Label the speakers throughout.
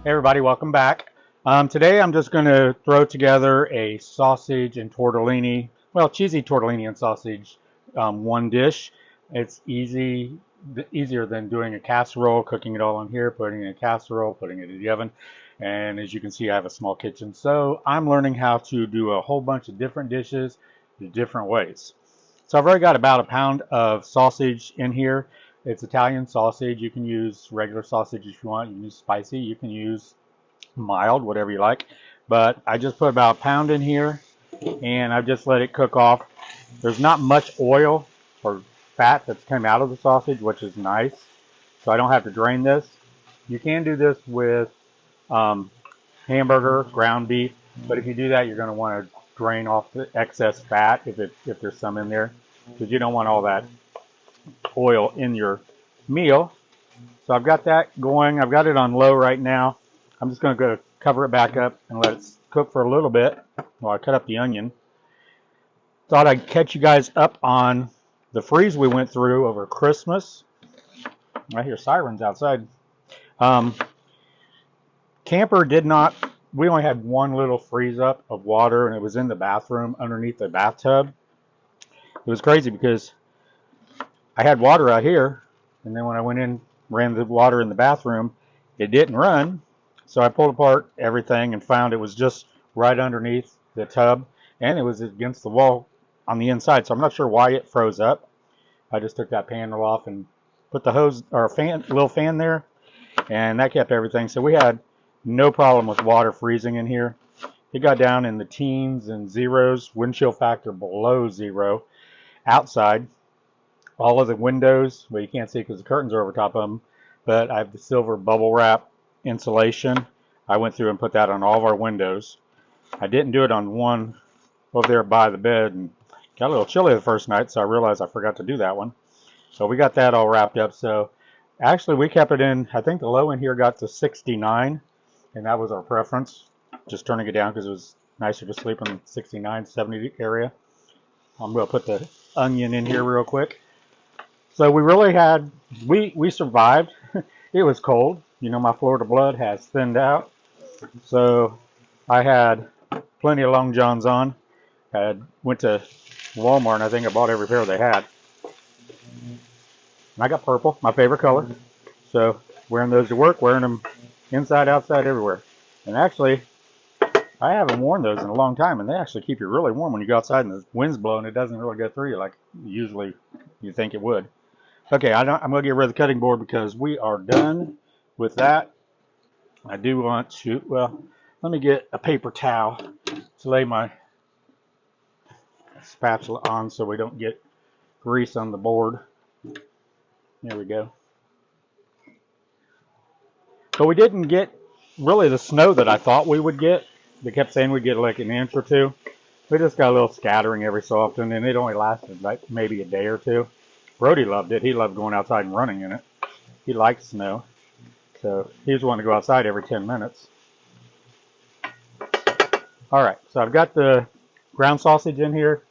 Speaker 1: Hey everybody, welcome back. Today I'm just going to throw together a sausage and tortellini, well, cheesy tortellini and sausage, one dish. It's easier than doing a casserole, cooking it all in here, putting it in a casserole, putting it in the oven. And as you can see, I have a small kitchen. So I'm learning how to do a whole bunch of different dishes the different ways. So I've already got about a pound of sausage in here. It's Italian sausage. You can use regular sausage if you want. You can use spicy. You can use mild, whatever you like. But I just put about a pound in here, and I've just let it cook off. There's not much oil or fat that's come out of the sausage, which is nice. So I don't have to drain this. You can do this with hamburger, ground beef, but if you do that, you're going to want to drain off the excess fat if there's some in there, because you don't want all that oil in your meal. So I've got that going. I've got it on low right now. I'm just going to go cover it back up and let it cook for a little bit while I cut up the onion. Thought I'd catch you guys up on the freeze we went through over Christmas. I hear sirens outside. Camper did not, we only had one little freeze up of water, and it was in the bathroom underneath the bathtub. It was crazy because I had water out here, and then when I went in, ran the water in the bathroom, it didn't run. So I pulled apart everything and found it was just right underneath the tub, and it was against the wall on the inside. So I'm not sure why it froze up. I just took that panel off and put the hose or little fan there, and that kept everything. So we had no problem with water freezing in here. It got down in the teens and zeros, wind chill factor below zero. Outside, all of the windows, well, you can't see because the curtains are over top of them, but I have the silver bubble wrap insulation. I went through and put that on all of our windows. I didn't do it on one over there by the bed, and got a little chilly the first night, so I realized I forgot to do that one. So we got that all wrapped up. So actually we kept it in, I think the low in here got to 69, and that was our preference, just turning it down because it was nicer to sleep in the 69, 70 area. I'm going to put the onion in here real quick. So we really had, we survived. It was cold. You know, my Florida blood has thinned out. So I had plenty of long johns on. I went to Walmart, and I think I bought every pair they had. And I got purple, my favorite color. So wearing those to work, wearing them inside, outside, everywhere. And actually, I haven't worn those in a long time, and they actually keep you really warm when you go outside and the wind's blowing. It doesn't really go through you like usually you think it would. Okay, I'm going to get rid of the cutting board because we are done with that. I do want to, well, let me get a paper towel to lay my spatula on so we don't get grease on the board. There we go. So we didn't get really the snow that I thought we would get. They kept saying we'd get like an inch or two. We just got a little scattering every so often, and it only lasted like maybe a day or two. Brody loved it. He loved going outside and running in it. He liked snow. So he was wanting to go outside every 10 minutes. All right, so I've got the ground sausage in here,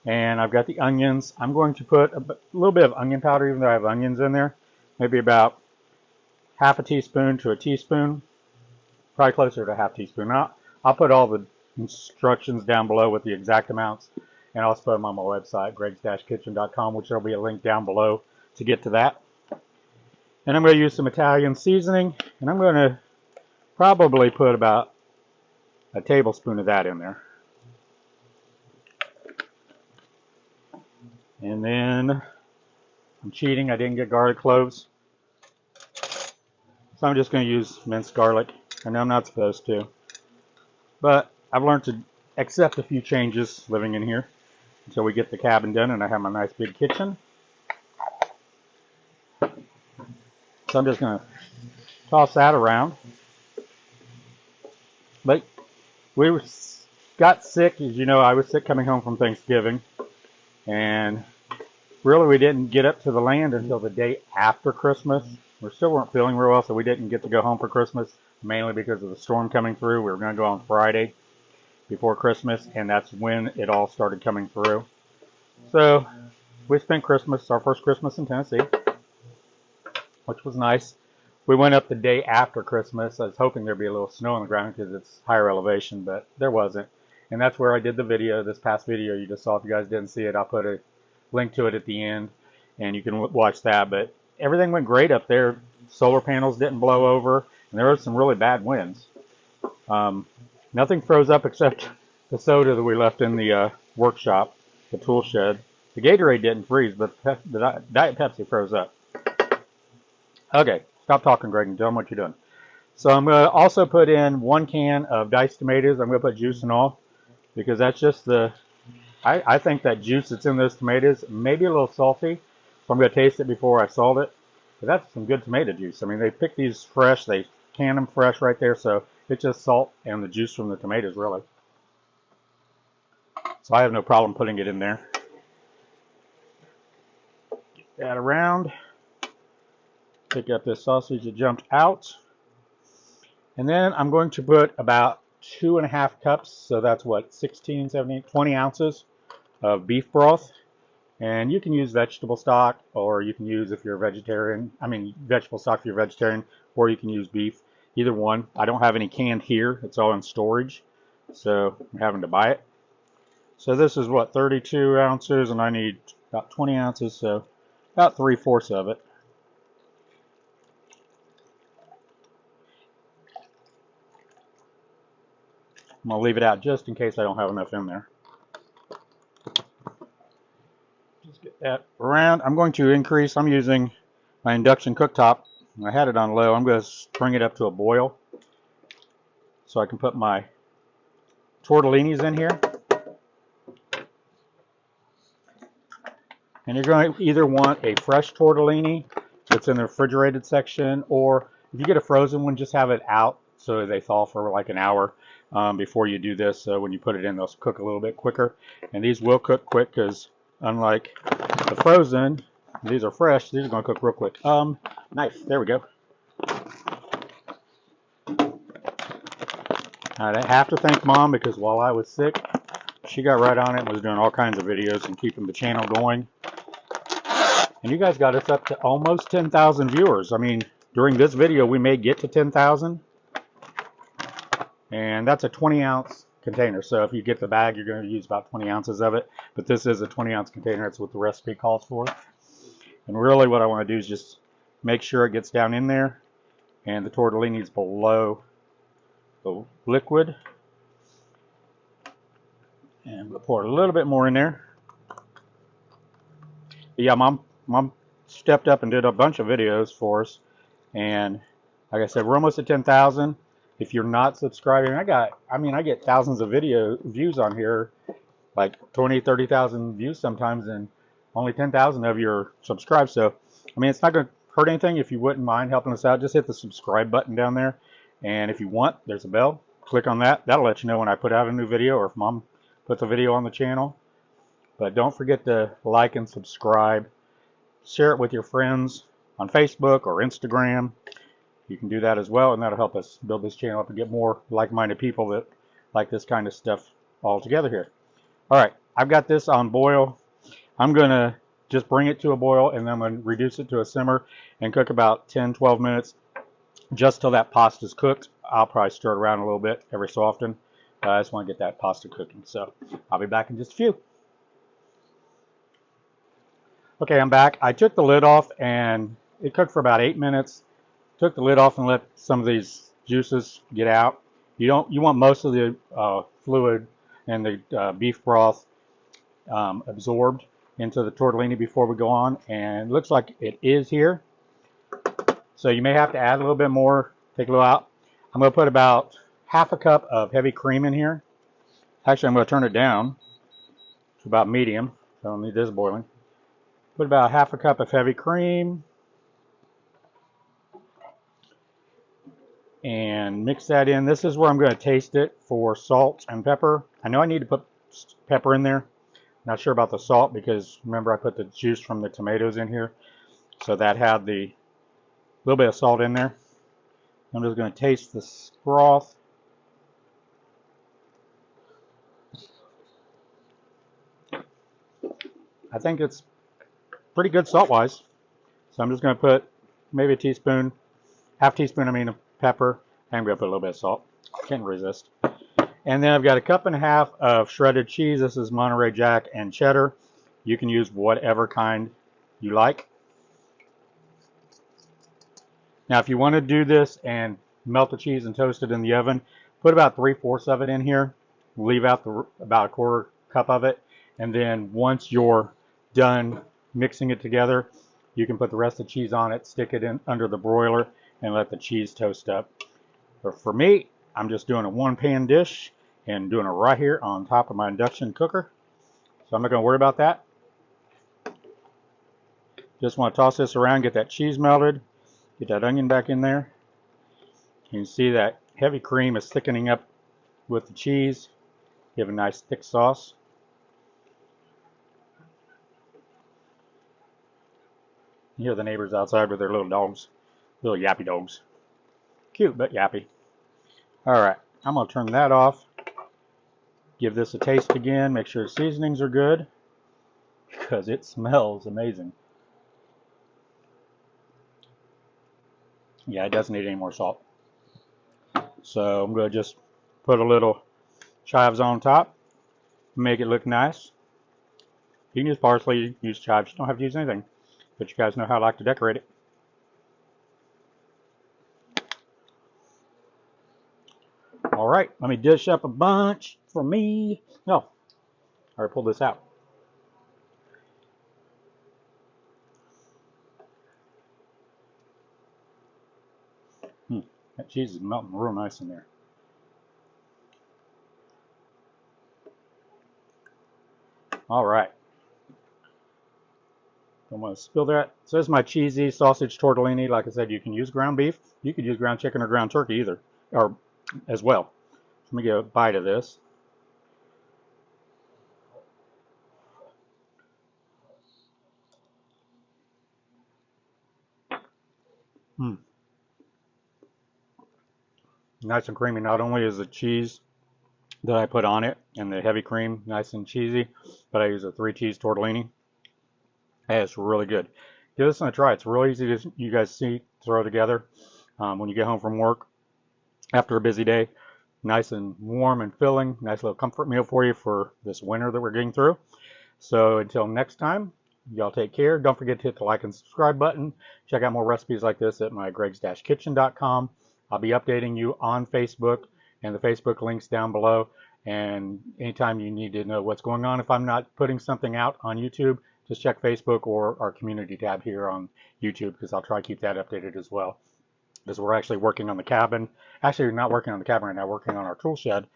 Speaker 1: and I've got the onions. I'm going to put a little bit of onion powder, even though I have onions in there. Maybe about half a teaspoon to a teaspoon. Probably closer to a half teaspoon. I'll put all the instructions down below with the exact amounts, and I'll put them on my website, gregs-kitchen.com, which there will be a link down below to get to that. And I'm going to use some Italian seasoning, and I'm going to probably put about a tablespoon of that in there. And then I'm cheating. I didn't get garlic cloves, so I'm just going to use minced garlic. I know I'm not supposed to, but I've learned to accept a few changes living in here until we get the cabin done and I have my nice big kitchen. So I'm just going to toss that around. But we got sick, as you know. I was sick coming home from Thanksgiving, and really we didn't get up to the land until the day after Christmas. We still weren't feeling real well, so we didn't get to go home for Christmas, mainly because of the storm coming through. We were going to go on Friday before Christmas, and that's when it all started coming through. So we spent Christmas, our first Christmas in Tennessee, which was nice. We went up the day after Christmas. I was hoping there'd be a little snow on the ground because it's higher elevation, but there wasn't. And that's where I did the video, this past video you just saw. If you guys didn't see it, I'll put a link to it at the end, and you can watch that. But everything went great up there. Solar panels didn't blow over, and there were some really bad winds. Nothing froze up except the soda that we left in the workshop, the tool shed. The Gatorade didn't freeze, but the Diet Pepsi froze up. Okay, stop talking, Greg, and tell them what you're doing. So I'm going to also put in 1 can of diced tomatoes. I'm going to put juice and all, because that's just the, I think that juice that's in those tomatoes may be a little salty, so I'm going to taste it before I salt it. But that's some good tomato juice. I mean, they pick these fresh, they can them fresh right there, so it's just salt and the juice from the tomatoes, really. So I have no problem putting it in there. Get that around. Pick up this sausage that jumped out. And then I'm going to put about 2.5 cups, so that's what, 16, 17, 20 ounces of beef broth. And you can use vegetable stock, or you can use, if you're a vegetarian, vegetable stock if you're a vegetarian, or you can use beef. Either one. I don't have any canned here. It's all in storage, so I'm having to buy it. So this is what, 32 ounces, and I need about 20 ounces, so about 3/4 of it. I'm going to leave it out just in case I don't have enough in there. Just get that around. I'm going to increase, I'm using my induction cooktop. I had it on low. I'm going to bring it up to a boil so I can put my tortellinis in here. And you're going to either want a fresh tortellini that's in the refrigerated section, or if you get a frozen one, just have it out so they thaw for like an hour before you do this. So when you put it in, they'll cook a little bit quicker. And these will cook quick because unlike the frozen, these are fresh. These are going to cook real quick. Knife. There we go. I have to thank Mom, because while I was sick, she got right on it and was doing all kinds of videos and keeping the channel going. And you guys got us up to almost 10,000 viewers. I mean, during this video, we may get to 10,000. And that's a 20-ounce container. So if you get the bag, you're going to use about 20 ounces of it. But this is a 20-ounce container. That's what the recipe calls for. And really what I want to do is just make sure it gets down in there. And the tortellini is below the liquid. And we'll pour a little bit more in there. But yeah, Mom stepped up and did a bunch of videos for us. And like I said, we're almost at 10,000. If you're not subscribing, I get thousands of video views on here, like 20, 30,000 views sometimes, and only 10,000 of you are subscribed. So, I mean, it's not going to hurt anything. If you wouldn't mind helping us out, just hit the subscribe button down there. And if you want, there's a bell. Click on that. That'll let you know when I put out a new video, or if Mom puts a video on the channel. But don't forget to like and subscribe. Share it with your friends on Facebook or Instagram. You can do that as well, and that'll help us build this channel up and get more like-minded people that like this kind of stuff all together here. All right, I've got this on boil. I'm going to just bring it to a boil, and then I'm going to reduce it to a simmer and cook about 10-12 minutes just till that pasta is cooked. I'll probably stir it around a little bit every so often. I just want to get that pasta cooking. So I'll be back in just a few. Okay, I'm back. I took the lid off, and it cooked for about 8 minutes. Took the lid off and let some of these juices get out. You want most of the fluid and the beef broth absorbed into the tortellini before we go on, and it looks like it is here. So you may have to add a little bit more. Take a little out. I'm going to put about half a cup of heavy cream in here. Actually, I'm going to turn it down to about medium. So I don't need this boiling. Put about half a cup of heavy cream. And mix that in. This is where I'm going to taste it for salt and pepper. I know I need to put pepper in there. Not sure about the salt, because remember I put the juice from the tomatoes in here. So that had the little bit of salt in there. I'm just going to taste this broth. I think it's pretty good salt-wise. So I'm just going to put maybe a teaspoon, half teaspoon of pepper. I'm going to put a little bit of salt. Can't resist. And then I've got a cup and a half of shredded cheese. This is Monterey Jack and cheddar. You can use whatever kind you like. Now, if you want to do this and melt the cheese and toast it in the oven, put about 3/4 of it in here. Leave out about a quarter cup of it. And then once you're done mixing it together, you can put the rest of the cheese on it, stick it in under the broiler, and let the cheese toast up. But for me, I'm just doing a one-pan dish and doing it right here on top of my induction cooker. So I'm not going to worry about that. Just want to toss this around, get that cheese melted, get that onion back in there. You can see that heavy cream is thickening up with the cheese. Give a nice thick sauce. You hear the neighbors outside with their little dogs, little yappy dogs. Cute, but yappy. Alright, I'm going to turn that off. Give this a taste again. Make sure the seasonings are good, because it smells amazing. Yeah, it doesn't need any more salt. So I'm going to just put a little chives on top. Make it look nice. You can use parsley, use chives. You don't have to use anything. But you guys know how I like to decorate it. Alright, let me dish up a bunch for me. No, I already pulled this out. That cheese is melting real nice in there. Alright. Don't want to spill that. So this is my cheesy sausage tortellini. Like I said, you can use ground beef. You could use ground chicken or ground turkey either, or as well. Let me get a bite of this. Nice and creamy. Not only is the cheese that I put on it and the heavy cream nice and cheesy, but I use a 3-cheese tortellini. Hey, it's really good. Give this one a try. It's real easy to, you guys see, throw together when you get home from work after a busy day. Nice and warm and filling. Nice little comfort meal for you for this winter that we're getting through. So until next time, y'all take care. Don't forget to hit the like and subscribe button. Check out more recipes like this at my gregs-kitchen.com. I'll be updating you on Facebook, and the Facebook link's down below. And anytime you need to know what's going on, if I'm not putting something out on YouTube, just check Facebook or our community tab here on YouTube, because I'll try to keep that updated as well. Because we're actually working on the cabin. Actually, we're not working on the cabin right now, working on our tool shed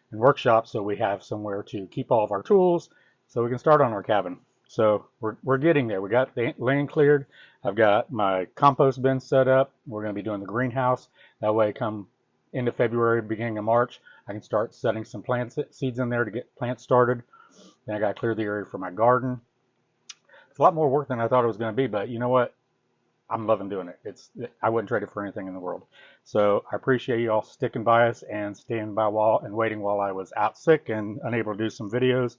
Speaker 1: and workshop, so we have somewhere to keep all of our tools so we can start on our cabin. So we're getting there. We got the land cleared. I've got my compost bin set up. We're going to be doing the greenhouse. That way, come into February, beginning of March, I can start setting some plant seeds in there to get plants started. Then I got to clear the area for my garden. It's a lot more work than I thought it was going to be, but you know what? I'm loving doing it. I wouldn't trade it for anything in the world. So I appreciate you all sticking by us and staying by and waiting while I was out sick and unable to do some videos.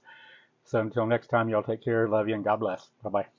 Speaker 1: So until next time, y'all take care. Love you and God bless. Bye-bye.